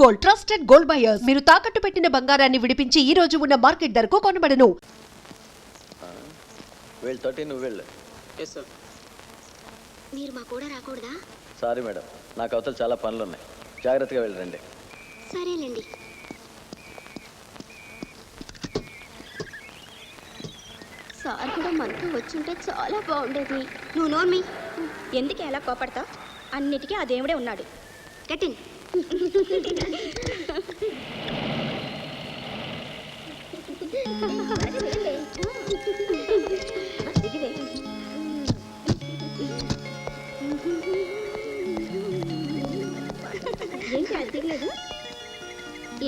Gold, trusted gold buyers. మీరు తాకట్టు పెట్టిన బంగారాన్ని విడిపించి ఈ రోజు ఉన్న మార్కెట్ ధరకు కొనబడను. వెళ్ళు 13 నువ్వు వెళ్ళు. మీరు మా కూడా రాకూడదా? సారీ మేడం, నాకు అవతల చాలా పనులు ఉన్నాయి. జాగ్రత్తగా వెళ్ళరండి. సరేలేండి. సార్ కూడా మనతో వచ్చుంటే చాలా బాగుండేది. నువ్వు నోర్మి. ఎందుకు ఎలా కోపడతావు? అన్నిటికీ ఆ దేవుడే ఉన్నాడు. కట్టిన్.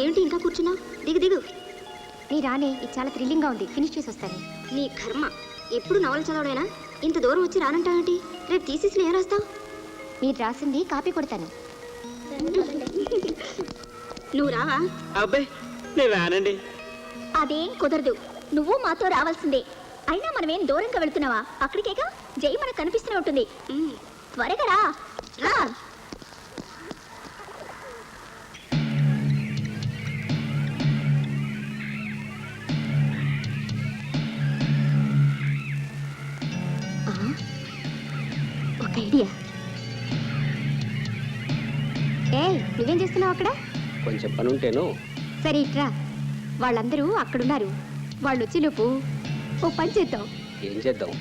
ఏమిటి ఇంకా కూర్చున్నావు? దిగు దిగు. నీ రానే, ఇది చాలా థ్రిల్లింగ్గా ఉంది. ఫినిష్ చేసి వస్తాను. నీ కర్మ. ఎప్పుడు నవల చదవడైనా ఇంత దూరం వచ్చి రానంటావేంటి? రేపు తీసేసిన ఏం రాస్తావు? మీరు రాసింది కాపీ కొడతాను. నువ్వు రావా? అబ్బాయి నేను రానండి. అదేం కుదరదు. నువ్వు మాతో రావాల్సిందే. అయినా మనమేం దూరంగా వెళుతున్నావా? అక్కడికేగా. జై మనకు కనిపిస్తూనే ఉంటుంది. త్వరగా రా. రా. ఒక ఐడియా. నువ్వేం చేస్తున్నావు అక్కడ? కొంచెం పని ఉంటేను. సరే ఇట్రా. వాళ్ళందరూ అక్కడున్నారు. వాళ్ళు వచ్చేలోపు ఓ పని చేద్దాం. ఏం చేద్దాం?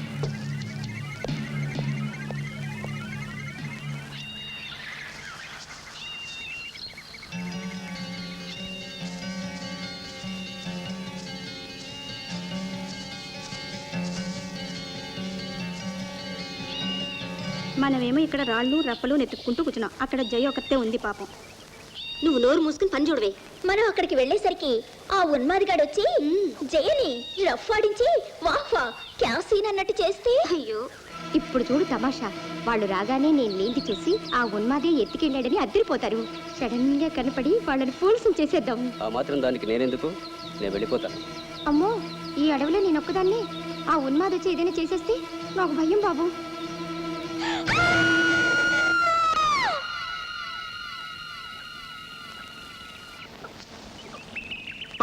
మనమేమో ఇక్కడ రాళ్ళు రప్పలు నెత్తుక్కుంటూ కూర్చున్నాం. అక్కడ జయ ఒకతే ఉంది పాపం. నువ్వు నోరు మూసుకుని పని చూడవే. మనం అక్కడికి వెళ్ళేసరికి ఆ ఉన్మాదిగాడు వచ్చి జయని రఫ్ ఆడించి వాహ్వా క్యాసీన్ అన్నట్టు చేస్తే, అయ్యో ఇప్పుడు చూడు తమాషా. వాళ్ళు రాగానే నేను లేంది చూసి ఆ ఉన్మాదే ఎత్తుకెళ్ళాడని అద్దరిపోతారు. సడన్ గా కనపడి వాళ్ళని ఫూల్స్ చేసేద్దాం. ఆ మాత్రం దానికి నేనెందుకు? నేను వెళ్ళిపోతాను. అమ్మో, ఈ అడవిలో నేను ఒక్కదాన్ని. ఆ ఉన్మాది వచ్చి ఏదైనా చేసేస్తే నాకు భయం బాబు.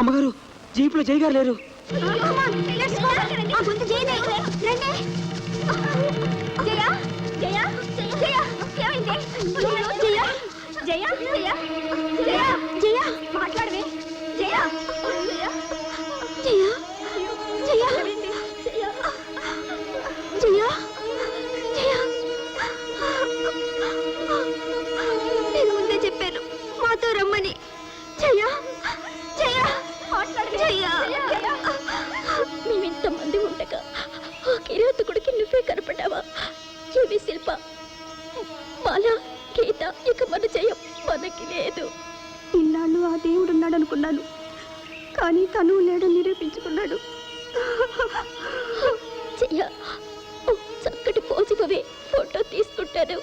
అమ్మగారు, జీపులో జై గారు లేరు. మాట్లాడవే జయ. నేను ముందే చెప్పాను మాతో రమ్మని. జయ మేమింతమంది ఉండగా ఆ కిరాతకుడికి నువ్వే కనపడ్డావా? ఏమి శిల్ప, మాల, గీత, ఇక మన జయం మనకి లేదు. ఇన్నాళ్ళు ఆ దేవుడున్నాడు అనుకున్నాను, కానీ తను లేడు నిరూపించుకున్నాడు. చెయ్య, చక్కటి పోజివే ఫోటో తీసుకుంటాను.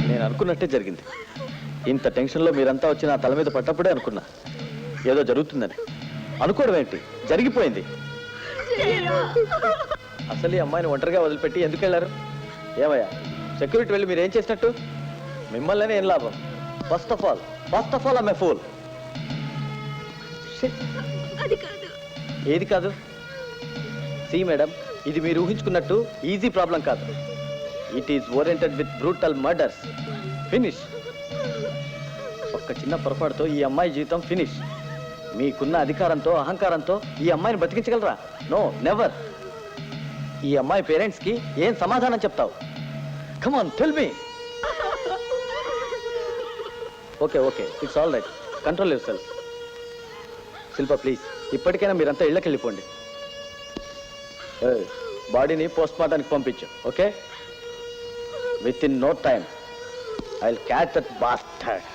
నేను అనుకున్నట్టే జరిగింది. ఇంత టెన్షన్లో మీరంతా వచ్చి నా తల మీద పట్టప్పుడే అనుకున్నా ఏదో జరుగుతుందని. అనుకోవడం ఏంటి, జరిగిపోయింది. అసలు ఈ అమ్మాయిని ఒంటరిగా వదిలిపెట్టి ఎందుకు వెళ్ళారు? ఏమయ్యా, సెక్యూరిటీ వెళ్ళి మీరు ఏం చేసినట్టు? మిమ్మల్ని ఏం లాభం? First of all I'm a pool. ఏది కాదు? సి మేడం, ఇది మీరు ఊహించుకున్నట్టు ఈజీ ప్రాబ్లం కాదు. It is oriented with brutal murders. Finish. ఒక్క చిన్న పొరపాటుతో ఈ అమ్మాయి జీవితం ఫినిష్. మీకున్న అధికారంతో, అహంకారంతో ఈ అమ్మాయిని బతికించగలరా? No, never. ఈ అమ్మాయి పేరెంట్స్కి ఏం సమాధానం చెప్తావు? Come on, tell me. Okay, it's all right. Control yourself. Shilpa please, ఇప్పటికైనా మీరంతా ఇళ్ళకి వెళ్ళిపోండి. బాడీని పోస్ట్ మార్టానికి పంపించు. Okay, within no time I will catch that bastard.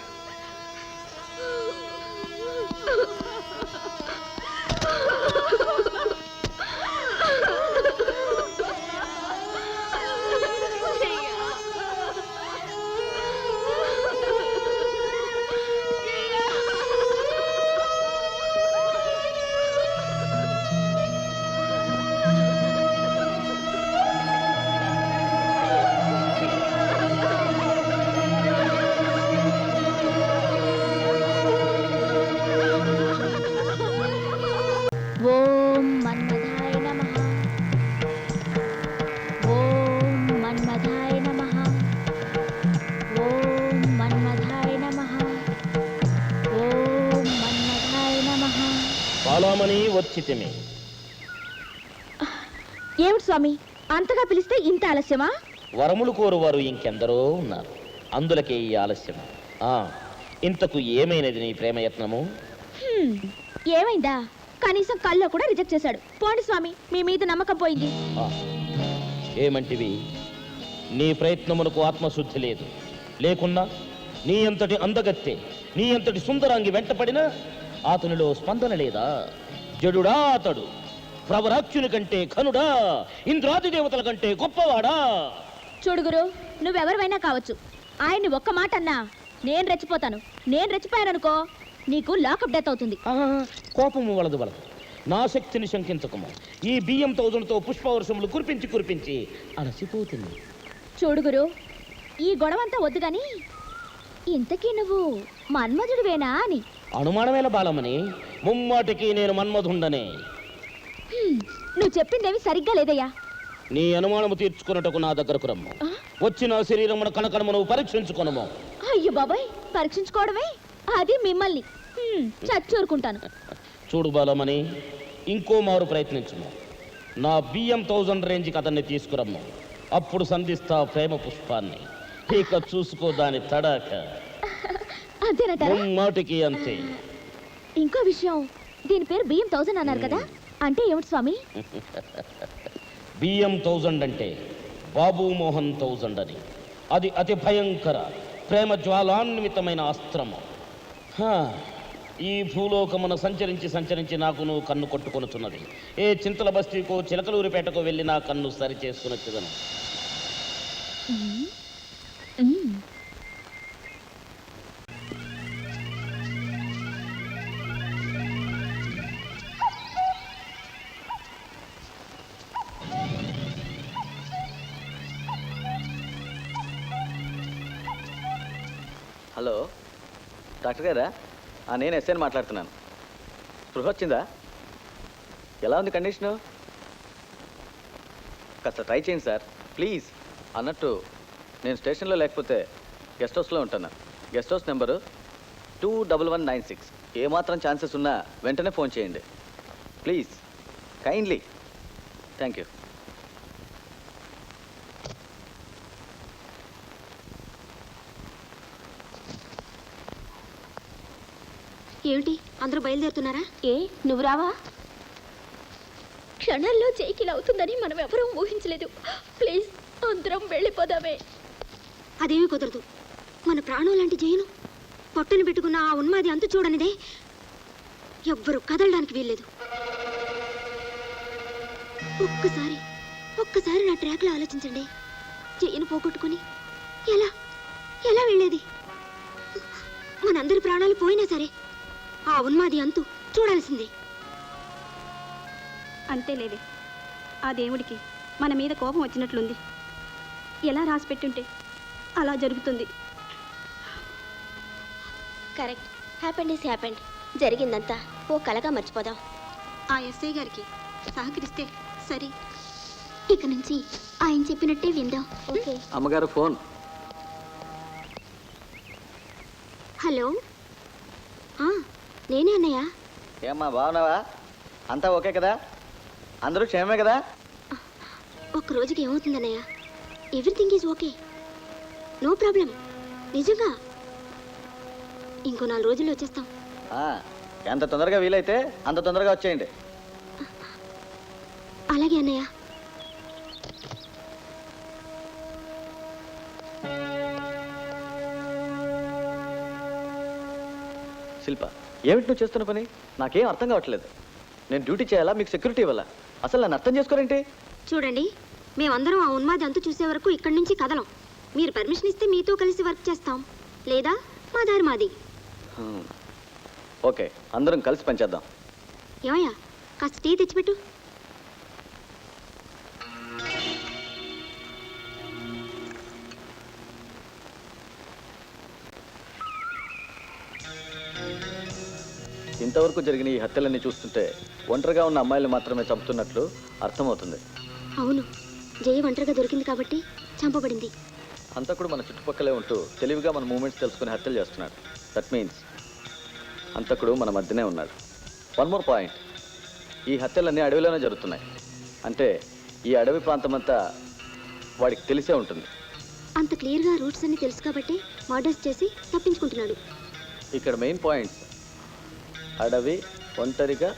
Balamani వచ్చితిమి. ఏమిటి స్వామి అంతగా పిలిస్తే ఇంత ఆలస్యమా? వరములు కోరువారు ఇంకెందరో ఉన్నారు, అందులకే ఈ ఆలస్యం. ఇంతకు ఏమైనది నీ ప్రేమయత్నము? ఏమైందా? కనీసం కల్లో కూడా రిజెక్ట్ చేశాడు. పోండి స్వామి, మీ మీద నమ్మకం పోయింది. ఆ, ఏమంటివి? నీ ప్రయత్నమునకు ఆత్మశుద్ధి లేదు. లేకున్నా నీ అంతటి అందగత్తె, నీ అంతటి సుందరాంగి వెంటపడినా అతనిలో స్పందన లేదా? జడుడా అతడు? ప్రవరాక్షుని కంటే ఘనుడా? ఇంద్రాది దేవతల కంటే గొప్పవాడా? చూడు గురు, నువ్వెవరివైనా కావచ్చు, ఆయన్ని ఒక్క మాట అన్నా నేను రెచ్చిపోతాను. నేను రెచ్చిపోయాననుకో నీకు లాకప్ డెత్ అవుతుంది. కోపము వలదు. నా శక్తిని శంకించకము. ఈ బియ్యం తౌజులతో పుష్పవర్షములు కురిపించి అలసిపోతుంది. చూడు గురు, ఈ గొడవంతా వద్దు గాని ఇంతకీ నువ్వు మన్మధుడివేనా అని. అనుమానమేల బాలమని, ముమ్మాటికి నేను మన్మధుండనే. నువ్వు చెప్పిందేమి సరిగ్గా లేదయ్యా. నీ అనుమానము తీర్చుకున్నటకు నా దగ్గరకు రమ్ము. వచ్చి నా శరీరమును కణకణమును పరీక్షించుకొనము. అయ్యో బాబాయ్, పరీక్షించుకోవడమే అది మిమ్మల్ని చచ్చూరుకుంటాను. చూడు బాలమని, ఇంకో మారు ప్రయత్నించుము. నా బియ్యం 1000 రేంజ్కి అతన్ని తీసుకురమ్ము. అప్పుడు సంధిస్తా ప్రేమ పుష్పాన్ని. ఇక చూసుకో దాని తడాక. అంతేనటారా? ముమ్మాటికి అంతే. ఇంకో విషయం, దీని పేరు బియ్యం 1000 అన్నారు కదా, అంటే ఏమిటి స్వామి? బియ్యం 1000 అంటే బాబు మోహన్ 1000 అని. అది అతి భయంకర ప్రేమ జ్వాలాన్వితమైన అస్త్రము. ఈ భూలోకమున సంచరించి నాకు నువ్వు కన్ను కొట్టుకొనుచున్నది. ఏ చింతల బస్తీకో చిలకలూరిపేటకో వెళ్ళి నా కన్ను సరి చేసుకునొచ్చుదను. హలో డాక్టర్ గారా? నేను ఎస్ఐని మాట్లాడుతున్నాను. స్పృహ వచ్చిందా? ఎలా ఉంది కండిషను? కాస్త ట్రై చేయండి సార్ ప్లీజ్. అన్నట్టు నేను స్టేషన్లో లేకపోతే గెస్ట్ హౌస్లో ఉంటున్నా. Guest house number 21196. ఏమాత్రం ఛాన్సెస్ ఉన్నా వెంటనే ఫోన్ చేయండి ప్లీజ్, కైండ్లీ. Thank you. ఏమిటి అందరూ బయలుదేరుతున్నారా? ఏ నువ్వు రావా? క్షణాల్లో జైకిల్ అవుతుందని మనం ఎవరూ ఊహించలేదు. ప్లీజ్ అందరం వెళ్ళిపోదామే. అదేమీ కుదరదు. మన ప్రాణం లాంటి జయను పొట్టను పెట్టుకున్న ఆ ఉన్మాది అంతు చూడనిదే ఎవ్వరూ కదలడానికి వీల్లేదు. ఒక్కసారి నా ట్రాక్లో ఆలోచించండి. జయను పోగొట్టుకుని ఎలా ఎలా వెళ్ళేది? మనందరి ప్రాణాలు పోయినా సరే ఆ ఉన్మాది అంతు చూడాల్సిందే. అంతేలేదే, ఆ దేవుడికి మన మీద కోపం వచ్చినట్లుంది. ఎలా రాసి పెట్టుంటే అలా జరుగుతుంది. కరెక్ట్. Happened is happened. జరిగిందంతా ఓ కలగా మర్చిపోదాం. ఆ ఎస్ఐ గారికి సహకరిస్తే సరే. ఇక నుంచి ఆయన చెప్పినట్టే విందాం. ఓకే. అమ్మగారు ఫోన్. హలో, నేనే అన్నయ్య. ఏమ్మా బాగున్నావా? అంతా ఓకే కదా? అందరూ క్షేమే కదా? ఒక్క రోజుకి ఏమవుతుంది అన్నయ్య? Everything is okay, no problem. నిజంగా ఇంకో 4 రోజుల్లో వచ్చేస్తాం. ఎంత తొందరగా వీలైతే అంత తొందరగా వచ్చేయండి. అలాగే అన్నయ్య. శిల్ప, ఏమిటి నువ్వు చేస్తున్న పని? నాకేం అర్థం కావట్లేదు. నేను డ్యూటీ చేయాలా, మీకు సెక్యూరిటీ ఇవ్వాలా? అసలు నన్ను అర్థం చేసుకోరేంటి? చూడండి, మేమందరం ఆ ఉన్మాది అంతు చూసే వరకు ఇక్కడి నుంచి కదలం. మీరు పర్మిషన్ ఇస్తే మీతో కలిసి వర్క్ చేస్తాం, లేదా మా దారి మాది. ఓకే, అందరం కలిసి పనిచేద్దాం. ఏమయ్యా, కాస్త టీ తెచ్చిపెట్టు. ఇంతవరకు జరిగిన ఈ హత్యలన్నీ చూస్తుంటే ఒంటరిగా ఉన్న అమ్మాయిలు మాత్రమే చంపుతున్నట్లు అర్థమవుతుంది. అవును, జయ ఒంటరిగా దొరికింది కాబట్టి చంపబడింది. హంతకుడు మన చుట్టుపక్కలే ఉంటూ తెలివిగా మన మూమెంట్స్ తెలుసుకుని హత్యలు చేస్తున్నాడు. దట్ మీన్స్ హంతకుడు మన మధ్యనే ఉన్నాడు. వన్ మోర్ పాయింట్, ఈ హత్యలన్నీ అడవిలోనే జరుగుతున్నాయి. అంటే ఈ అడవి ప్రాంతం అంతా వాడికి తెలిసే ఉంటుంది. అంత క్లియర్గా రూట్స్ అన్ని తెలుసు కాబట్టి మర్డర్స్ చేసి తప్పించుకుంటున్నాడు. ఇక్కడ మెయిన్ పాయింట్స్ అడవి, ఒంటరిగా,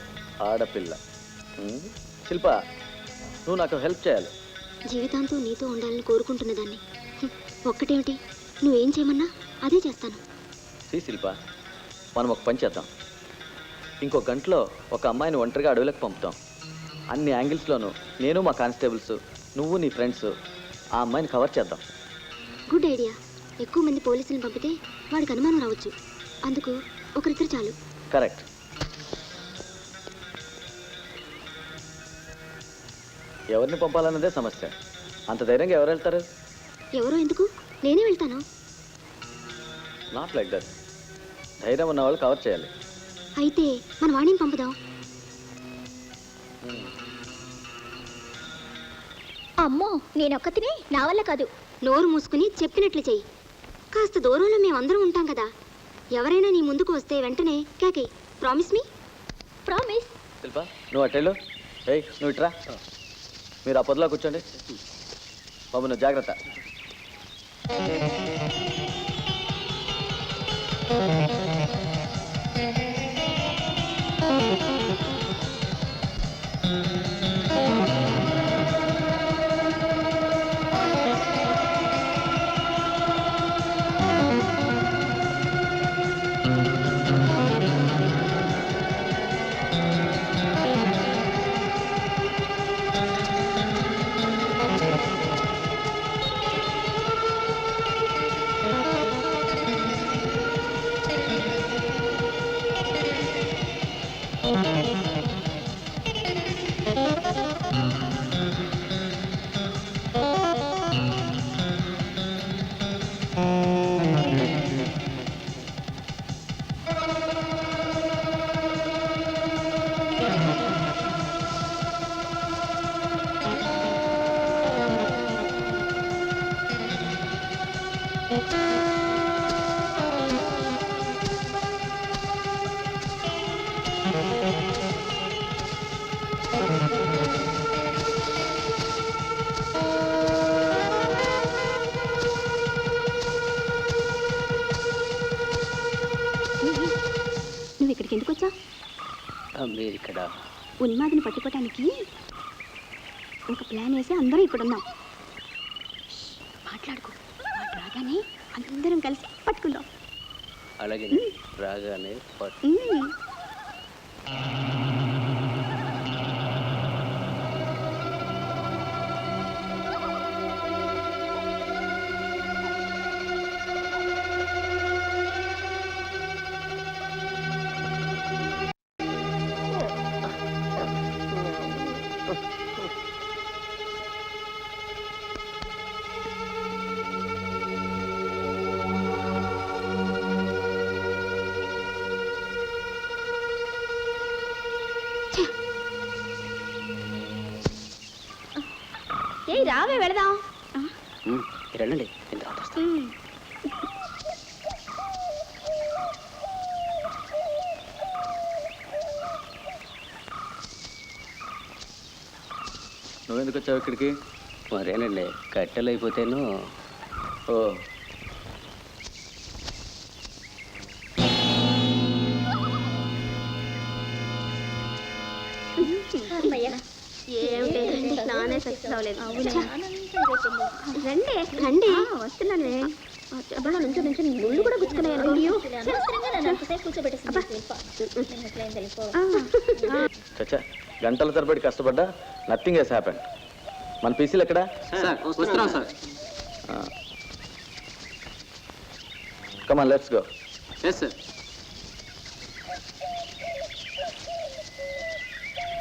ఆడపిల్ల. శిల్ప, నువ్వు నాకు హెల్ప్ చేయాలి. జీవితాంతం నీతో ఉండాలని కోరుకుంటున్న దాన్ని ఒక్కటేమిటి, నువ్వేం చేయమన్నా అదే చేస్తాను. శిల్ప, మనం ఒక పని చేద్దాం. ఇంకో గంటలో ఒక అమ్మాయిని ఒంటరిగా అడవిలోకి పంపుతాం. అన్ని యాంగిల్స్లోనూ నేను, మా కానిస్టేబుల్స్, నువ్వు, నీ ఫ్రెండ్స్ ఆ అమ్మాయిని కవర్ చేద్దాం. Good idea. ఎక్కువ మంది పోలీసులను పంపితే వాడికి అనుమానం రావచ్చు. అందుకు ఒకరిద్దరు చాలు. కరెక్ట్. ఎవరిని పంపాలన్నదే సమస్య. అంత ధైర్యంగా ఎవరు వెళ్తారు? ఎవరో ఎందుకు, నేనే వెళ్తాను. Not like that. ధైర్యం ఉన్న వాళ్ళు కవర్ చేయాలి. అయితే మన వాణిని పంపుదాం. అమ్మో నేనొక్కతినే, నా వల్ల కాదు. నోరు మూసుకుని చెప్పినట్లు చెయ్యి. కాస్త దూరంలో మేమందరం ఉంటాం కదా. ఎవరైనా నీ ముందుకు వస్తే వెంటనే కేకే. ప్రామిస్ మీ? ప్రామిస్. శిల్ప, నువ్వు అట్టేళ్ళు. ఏయ్, నువ్వు ఇట్రా. మీరు ఆ పొదలో కూర్చోండి. బాబు, నువ్వు జాగ్రత్త. నువ్వు ఇక్కడికి ఎందుకు వచ్చా? మీరు ఇక్కడ ఉన్మాదిని పట్టుకోవటానికి ఒక ప్లాన్ వేసి అందరూ ఇక్కడ ఉన్నాం. మాట్లాడుకో. వాడు రాగానే అందరం కలిసి పట్టుకుందాం. అలాగే రాగానే ఏ రావే వెళదాం. రండి, నేను తర్వాత వస్తాను. నువ్వెందుకు వచ్చావు ఇక్కడికి? మరేనండి, కట్టెలు అయిపోతేను. ఓ, నానే సక్సెస్ అవ్వలేదు. రండి రండి. వస్తున్నానే. నుంచి ముళ్ళు కూడా గుచ్చుకున్నాయి. చచ్చా, గంటల తరబడి కష్టపడ్డా నథింగ్ హెస్ హ్యాపెండ్. మన పీసీలు ఎక్కడా? వస్తున్నాం sir. Come on, let's go. Yes sir.